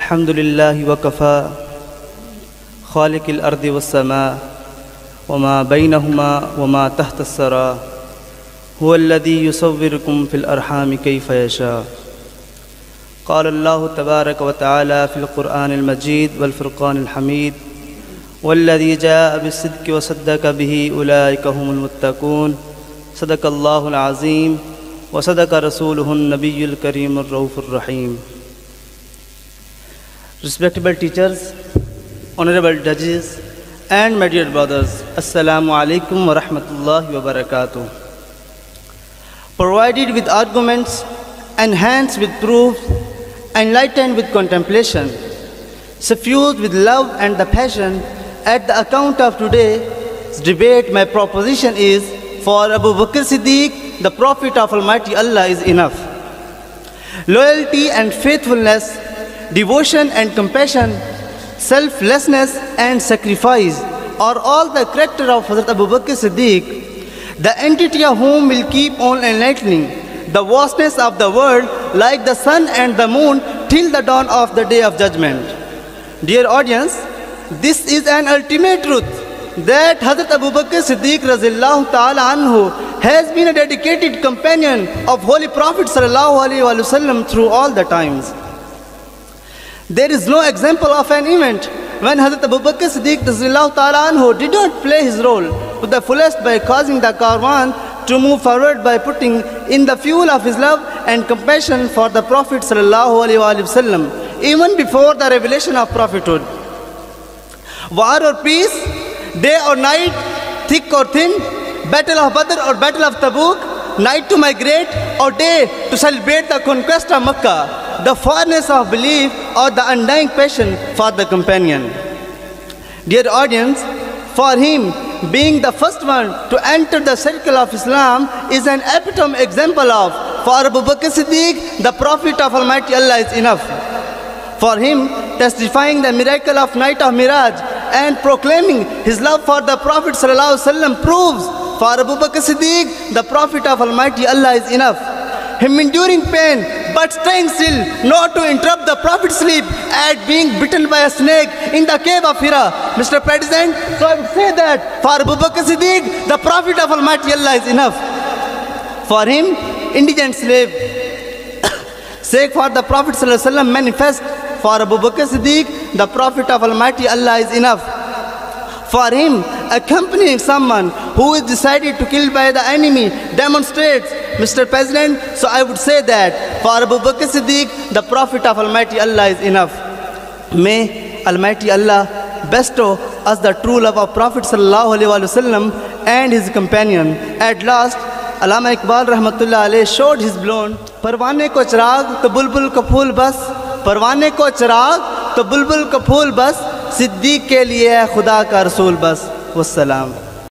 الحمد لله وكفى خالق الأرض والسماء وما بينهما وما تحت الثرى هو الذي يصوركم في الأرحام كيف يشاء. قال الله تبارك وتعالى في القرآن المجيد والفرقان الحميد والذي جاء بالصدق وصدق به أولئك هم المتقون. صدق الله العظيم وصدق رسوله النبي الكريم الرؤوف الرحيم. Respectable teachers, honorable judges, and my dear brothers, Assalamu alaikum wa rahmatullahi wa barakatuh. Provided with arguments, enhanced with proofs, enlightened with contemplation, suffused with love and the passion, at the account of today's debate, my proposition is, for Abu Bakr Siddiq, the Prophet of Almighty Allah is enough. Loyalty and faithfulness, devotion and compassion, selflessness and sacrifice are all the character of Hazrat Abu Bakr Siddiq, the entity of whom will keep on enlightening the vastness of the world like the sun and the moon till the dawn of the day of judgment. Dear audience, this is an ultimate truth that Hazrat Abu Bakr Siddiq Razillahu Ta'ala Anhu has been a dedicated companion of Holy Prophet Sallallahu Alaihi Wasallam through all the times. There is no example of an event when Hazrat Abu Bakr Siddiq Razillahu Ta'ala Anhu did not play his role to the fullest by causing the Caravan to move forward by putting in the fuel of his love and compassion for the Prophet Sallallahu Alaihi Wasallam, even before the revelation of prophethood. War or peace, day or night, thick or thin, battle of Badr or battle of Tabuk, night to migrate or day to celebrate the conquest of Makkah, the furnace of belief or the undying passion for the companion. Dear audience, for him, being the first one to enter the circle of Islam is an epitome example of, for Abu Bakr Siddiq, the Prophet of Almighty Allah is enough. For him, testifying the miracle of night of Miraj and proclaiming his love for the Prophet Sallallahu Alaihi Wasallam proves, for Abu Bakr Siddiq, the Prophet of Almighty Allah is enough. Him enduring pain but staying still, not to interrupt the Prophet's sleep at being bitten by a snake in the cave of Hira. Mr. President, so I would say that for Abu Bakr Siddiq, the Prophet of Almighty Allah is enough. For him, indigent slave, sake for the Prophet Sallallahu Alaihi Wasallam manifest. For Abu Bakr Siddiq, the Prophet of Almighty Allah is enough. For him, accompanying someone who is decided to kill by the enemy demonstrates, Mr. President, so I would say that for Abu Bakr Siddiq, the Prophet of Almighty Allah is enough. May Almighty Allah bestow us the true love of Prophet Sallallahu Alaihi Wasallam and his companion. At last, Allama Iqbal Rahmatullah Alayh showed his blonde. Parwane ko chirag to bulbul ka phool bas, परवाने को चिराग तो बुलबुल का फूल बस, सिद्दीक के लिए खुदा का रसूल बस. वस्सलाम.